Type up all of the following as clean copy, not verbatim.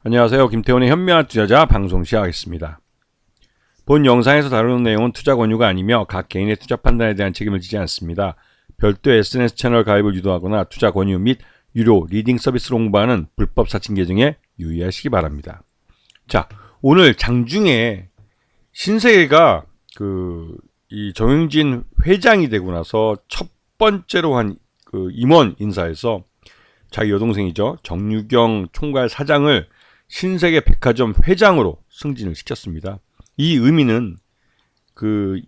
안녕하세요. 김태훈의 현명한 투자자 방송 시작하겠습니다. 본 영상에서 다루는 내용은 투자 권유가 아니며 각 개인의 투자 판단에 대한 책임을 지지 않습니다. 별도 SNS 채널 가입을 유도하거나 투자 권유 및 유료 리딩 서비스를 홍보하는 불법 사칭 계정에 유의하시기 바랍니다. 자, 오늘 장중에 신세계가 이 정영진 회장이 되고 나서 첫 번째로 한 임원 인사에서 자기 여동생이죠. 정유경 총괄 사장을 신세계 백화점 회장으로 승진을 시켰습니다. 이 의미는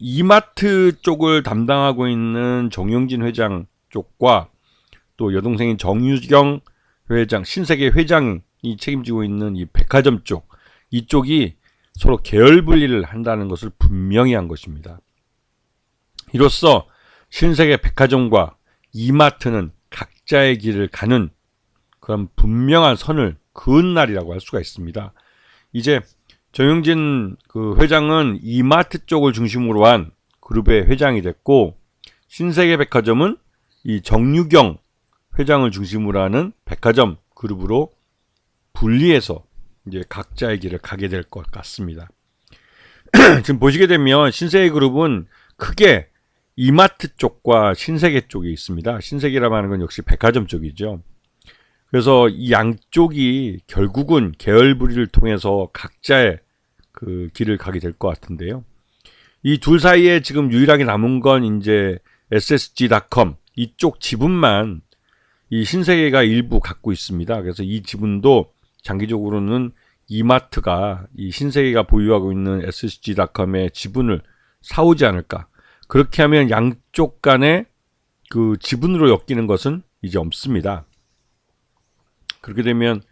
이마트 쪽을 담당하고 있는 정영진 회장 쪽과 또 여동생인 정유경 회장, 신세계 회장이 책임지고 있는 이 백화점 쪽, 이쪽이 서로 계열 분리를 한다는 것을 분명히 한 것입니다. 이로써 신세계 백화점과 이마트는 각자의 길을 가는 그런 분명한 선을 그은 날이라고 할 수가 있습니다. 이제 정영진 회장은 이마트 쪽을 중심으로 한 그룹의 회장이 됐고, 신세계 백화점은 이 정유경 회장을 중심으로 하는 백화점 그룹으로 분리해서 이제 각자의 길을 가게 될 것 같습니다. 지금 보시게 되면 신세계 그룹은 크게 이마트 쪽과 신세계 쪽이 있습니다. 신세계라고 하는 건 역시 백화점 쪽이죠. 그래서 이 양쪽이 결국은 계열 분리를 통해서 각자의 길을 가게 될 것 같은데요. 이 둘 사이에 지금 유일하게 남은 건 이제 SSG.com 이쪽 지분만 이 신세계가 일부 갖고 있습니다. 그래서 이 지분도 장기적으로는 이마트가 이 신세계가 보유하고 있는 SSG.com의 지분을 사오지 않을까. 그렇게 하면 양쪽 간의 지분으로 엮이는 것은 이제 없습니다. 그렇게 되면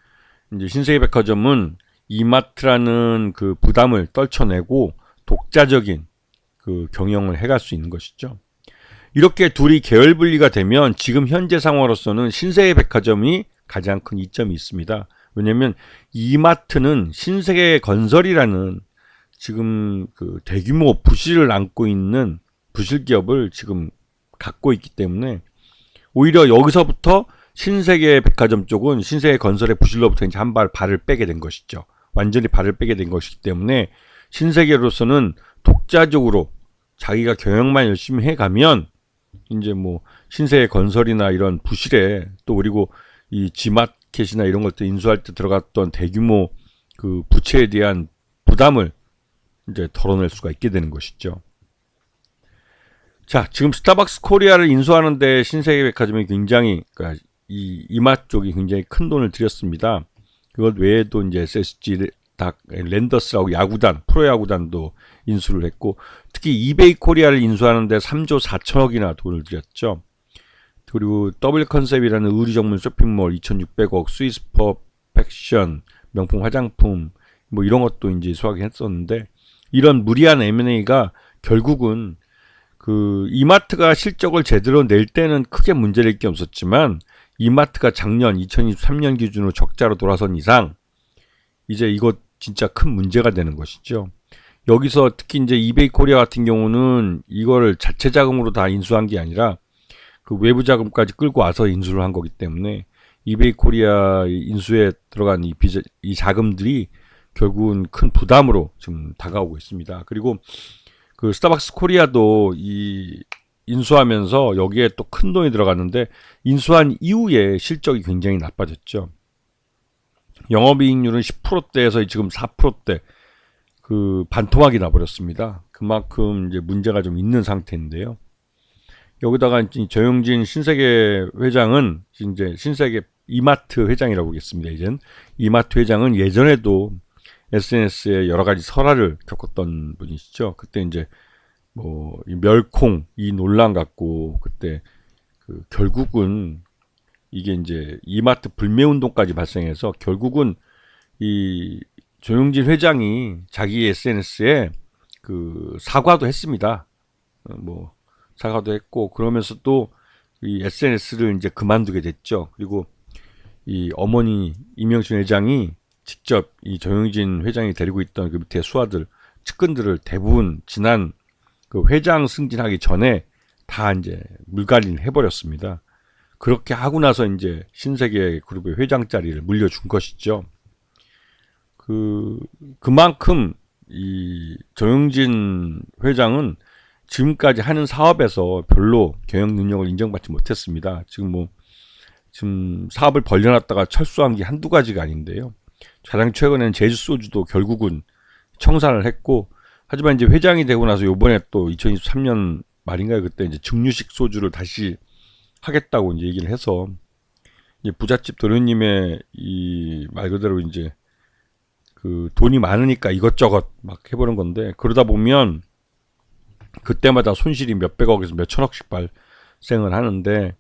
이제 신세계 백화점은 이마트라는 부담을 떨쳐내고 독자적인 경영을 해갈 수 있는 것이죠. 이렇게 둘이 계열 분리가 되면 지금 현재 상황으로서는 신세계 백화점이 가장 큰 이점이 있습니다. 왜냐하면 이마트는 신세계 건설이라는 지금 대규모 부실을 안고 있는 부실 기업을 지금 갖고 있기 때문에 오히려 여기서부터 신세계 백화점 쪽은 신세계 건설의 부실로부터 이제 발을 빼게 된 것이죠. 완전히 발을 빼게 된 것이기 때문에 신세계로서는 독자적으로 자기가 경영만 열심히 해가면 이제 뭐 신세계 건설이나 이런 부실에 또 그리고 이 지마켓이나 이런 것들 인수할 때 들어갔던 대규모 부채에 대한 부담을 이제 덜어낼 수가 있게 되는 것이죠. 자, 지금 스타벅스 코리아를 인수하는데 신세계 백화점이 굉장히 이 이마트 쪽이 굉장히 큰 돈을 들였습니다. 그것 외에도 이제 SSG 랜더스라고 야구단, 프로야구단도 인수를 했고, 특히 이베이 코리아를 인수하는데 3조 4천억이나 돈을 들였죠. 그리고 더블 컨셉이라는 의류 전문 쇼핑몰 2,600억, 스위스퍼 팩션, 명품 화장품 뭐 이런 것도 이제 수확했었는데, 이런 무리한 M&A가 결국은 이마트가 실적을 제대로 낼 때는 크게 문제될 게 없었지만 이마트가 작년 2023년 기준으로 적자로 돌아선 이상 이제 이거 진짜 큰 문제가 되는 것이죠. 여기서 특히 이제 이베이 코리아 같은 경우는 이거를 자체 자금으로 다 인수한 게 아니라 외부 자금까지 끌고 와서 인수를 한 거기 때문에 이베이 코리아 인수에 들어간 이 자금들이 결국은 큰 부담으로 지금 다가오고 있습니다. 그리고 스타벅스 코리아도 이 인수하면서 여기에 또 큰 돈이 들어갔는데 인수한 이후에 실적이 굉장히 나빠졌죠. 영업이익률은 10%대에서 지금 4%대 반토막이 나버렸습니다. 그만큼 이제 문제가 좀 있는 상태인데요. 여기다가 정영진 신세계 회장은 이제 신세계 이마트 회장이라고 하겠습니다. 이젠 이마트 회장은 예전에도 SNS에 여러 가지 설화를 겪었던 분이시죠. 그때 이제 이 멸콩 이 논란 갖고 그때 결국은 이게 이제 이마트 불매 운동까지 발생해서 결국은 이 조영진 회장이 자기 SNS에 사과도 했습니다. 사과도 했고 그러면서 또 이 SNS를 이제 그만두게 됐죠. 그리고 이 어머니 임영춘 회장이 직접 이 조영진 회장이 데리고 있던 밑에 수하들 측근들을 대부분 지난 회장 승진하기 전에 다 이제 물갈이를 해버렸습니다. 그렇게 하고 나서 이제 신세계 그룹의 회장 자리를 물려준 것이죠. 그만큼 이 정영진 회장은 지금까지 하는 사업에서 별로 경영 능력을 인정받지 못했습니다. 지금 사업을 벌려놨다가 철수한 게 한두 가지가 아닌데요. 가장 최근에는 제주 소주도 결국은 청산을 했고, 하지만 이제 회장이 되고 나서 요번에 또 2023년 말인가요? 그때 이제 증류식 소주를 다시 하겠다고 이제 얘기를 해서, 이제 부잣집 도련님의 이 말 그대로 이제 그 돈이 많으니까 이것저것 막 해보는 건데, 그러다 보면 그때마다 손실이 몇백억에서 몇천억씩 발생을 하는데,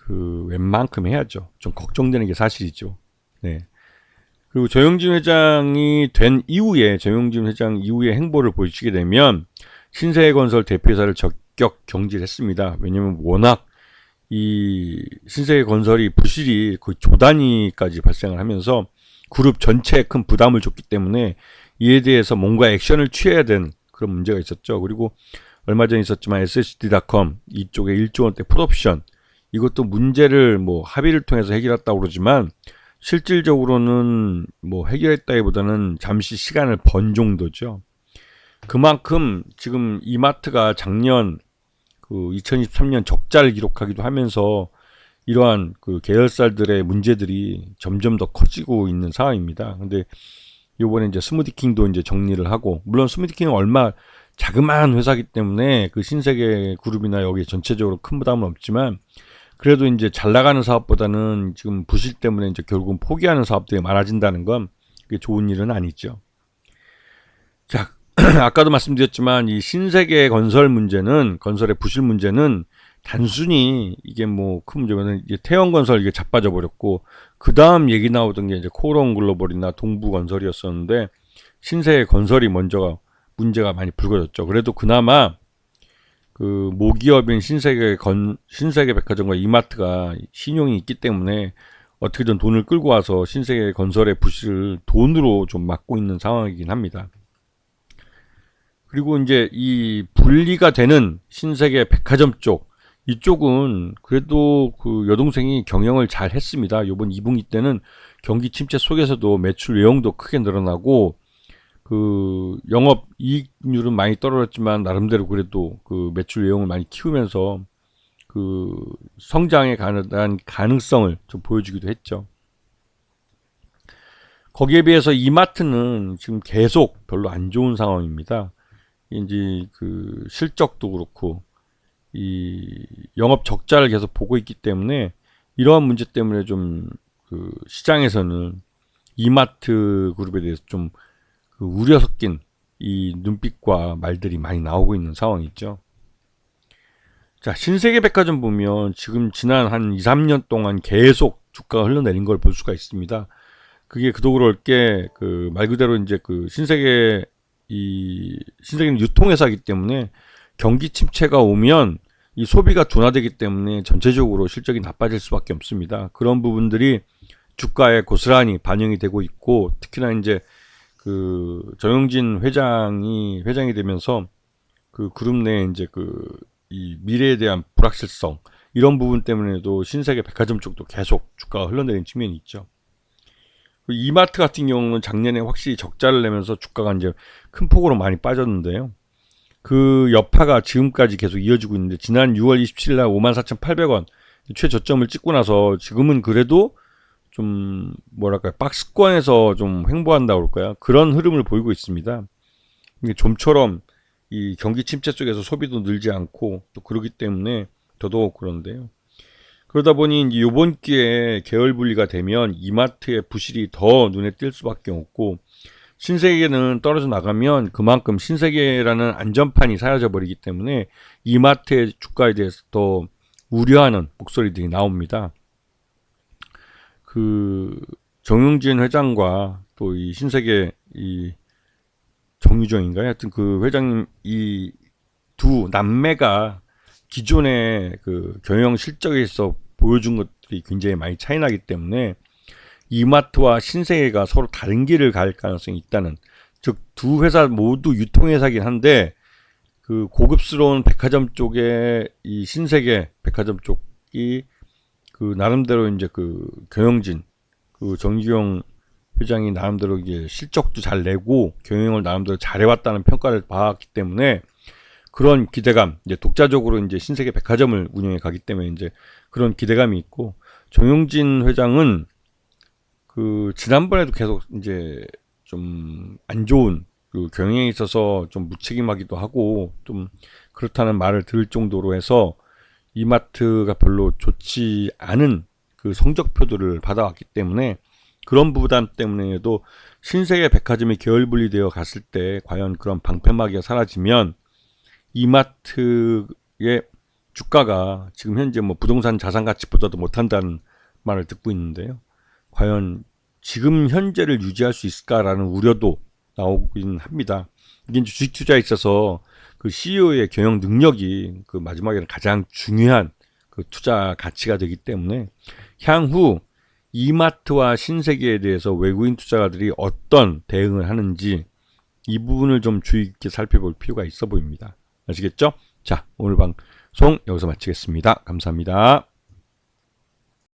웬만큼 해야죠. 좀 걱정되는 게 사실이죠. 네. 그리고 정영진 회장이 된 이후에, 정영진 회장 이후의 행보를 보시게 되면 신세계건설 대표이사를 적격 경질했습니다. 왜냐면 워낙 이 신세계건설이 부실이 거의 조 단위까지 발생을 하면서 그룹 전체에 큰 부담을 줬기 때문에 이에 대해서 뭔가 액션을 취해야 되는 그런 문제가 있었죠. 그리고 얼마 전에 있었지만 SSD.com 이쪽에 1조 원대 풋옵션, 이것도 문제를 뭐 합의를 통해서 해결했다고 그러지만 실질적으로는 뭐 해결했다기보다는 잠시 시간을 번 정도죠. 그만큼 지금 이마트가 작년 2023년 적자를 기록하기도 하면서 이러한 계열사들의 문제들이 점점 더 커지고 있는 상황입니다. 근데 요번에 이제 스무디킹도 이제 정리를 하고, 물론 스무디킹은 얼마 자그마한 회사이기 때문에 그 신세계 그룹이나 여기 전체적으로 큰 부담은 없지만, 그래도 이제 잘 나가는 사업보다는 지금 부실 때문에 이제 결국은 포기하는 사업들이 많아진다는 건 그게 좋은 일은 아니죠. 자, 아까도 말씀드렸지만 이 신세계 건설 문제는, 건설의 부실 문제는 단순히 이게 뭐 큰 문제면 이제 태영건설 이게 자빠져 버렸고, 그 다음 얘기 나오던 게 이제 코오롱 글로벌이나 동부건설이었었는데 신세계 건설이 먼저 문제가 많이 불거졌죠. 그래도 그나마 모기업인 신세계백화점과 이마트가 신용이 있기 때문에 어떻게든 돈을 끌고 와서 신세계건설의 부실을 돈으로 좀 막고 있는 상황이긴 합니다. 그리고 이제 이 분리가 되는 신세계백화점 쪽, 이쪽은 그래도 여동생이 경영을 잘 했습니다. 요번 2분기 때는 경기 침체 속에서도 매출 외형도 크게 늘어나고, 영업 이익률은 많이 떨어졌지만 나름대로 그래도 매출 외형을 많이 키우면서 성장에 관한 가능성을 좀 보여주기도 했죠. 거기에 비해서 이마트는 지금 계속 별로 안 좋은 상황입니다. 이제 실적도 그렇고 이 영업 적자를 계속 보고 있기 때문에, 이러한 문제 때문에 좀 시장에서는 이마트 그룹에 대해서 좀 우려 섞인 이 눈빛과 말들이 많이 나오고 있는 상황이 있죠. 자, 신세계백화점 보면 지금 지난 한 2, 3년 동안 계속 주가가 흘러내린 걸 볼 수가 있습니다. 그게 그도 그럴 게 말 그대로 이제 신세계는 유통회사이기 때문에 경기 침체가 오면 이 소비가 둔화되기 때문에 전체적으로 실적이 나빠질 수밖에 없습니다. 그런 부분들이 주가에 고스란히 반영이 되고 있고, 특히나 이제 정영진 회장이 되면서 그룹 내에 이제 이 미래에 대한 불확실성, 이런 부분 때문에도 신세계 백화점 쪽도 계속 주가가 흘러내린 측면이 있죠. 이마트 같은 경우는 작년에 확실히 적자를 내면서 주가가 이제 큰 폭으로 많이 빠졌는데요. 그 여파가 지금까지 계속 이어지고 있는데, 지난 6월 27일 날 54,800원 최저점을 찍고 나서 지금은 그래도 좀 뭐랄까요, 박스권에서 좀 횡보한다고 그럴까요? 그런 흐름을 보이고 있습니다. 이게 좀처럼 이 경기 침체 속에서 소비도 늘지 않고 또 그러기 때문에 더더욱 그런데요. 그러다 보니 이제 이번 기회에 계열 분리가 되면 이마트의 부실이 더 눈에 띌 수밖에 없고, 신세계는 떨어져 나가면 그만큼 신세계라는 안전판이 사라져 버리기 때문에 이마트의 주가에 대해서 더 우려하는 목소리들이 나옵니다. 정영진 회장과 또 이 신세계 이 정유정인가요? 하여튼 회장님 이 두 남매가 기존의 경영 실적에서 보여준 것들이 굉장히 많이 차이 나기 때문에 이마트와 신세계가 서로 다른 길을 갈 가능성이 있다는, 즉 두 회사 모두 유통회사긴 한데 고급스러운 백화점 쪽에 이 신세계 백화점 쪽이 나름대로 이제 경영진 정주영 회장이 나름대로 이제 실적도 잘 내고 경영을 나름대로 잘해왔다는 평가를 받았기 때문에 그런 기대감, 이제 독자적으로 이제 신세계 백화점을 운영해 가기 때문에 이제 그런 기대감이 있고, 정용진 회장은 그 지난번에도 계속 이제 좀 안 좋은 그 경영에 있어서 좀 무책임하기도 하고 좀 그렇다는 말을 들을 정도로 해서 이마트가 별로 좋지 않은 그 성적표들을 받아왔기 때문에 그런 부담 때문에도 신세계 백화점이 계열 분리되어 갔을 때 과연 그런 방패막이가 사라지면 이마트의 주가가 지금 현재 뭐 부동산 자산 가치보다도 못한다는 말을 듣고 있는데요. 과연 지금 현재를 유지할 수 있을까라는 우려도 나오긴 합니다. 이게 이제 주식 투자에 있어서 그 CEO의 경영 능력이 그 마지막에는 가장 중요한 그 투자 가치가 되기 때문에 향후 이마트와 신세계에 대해서 외국인 투자가들이 어떤 대응을 하는지 이 부분을 좀 주의 깊게 살펴볼 필요가 있어 보입니다. 아시겠죠? 자, 오늘 방송 여기서 마치겠습니다. 감사합니다.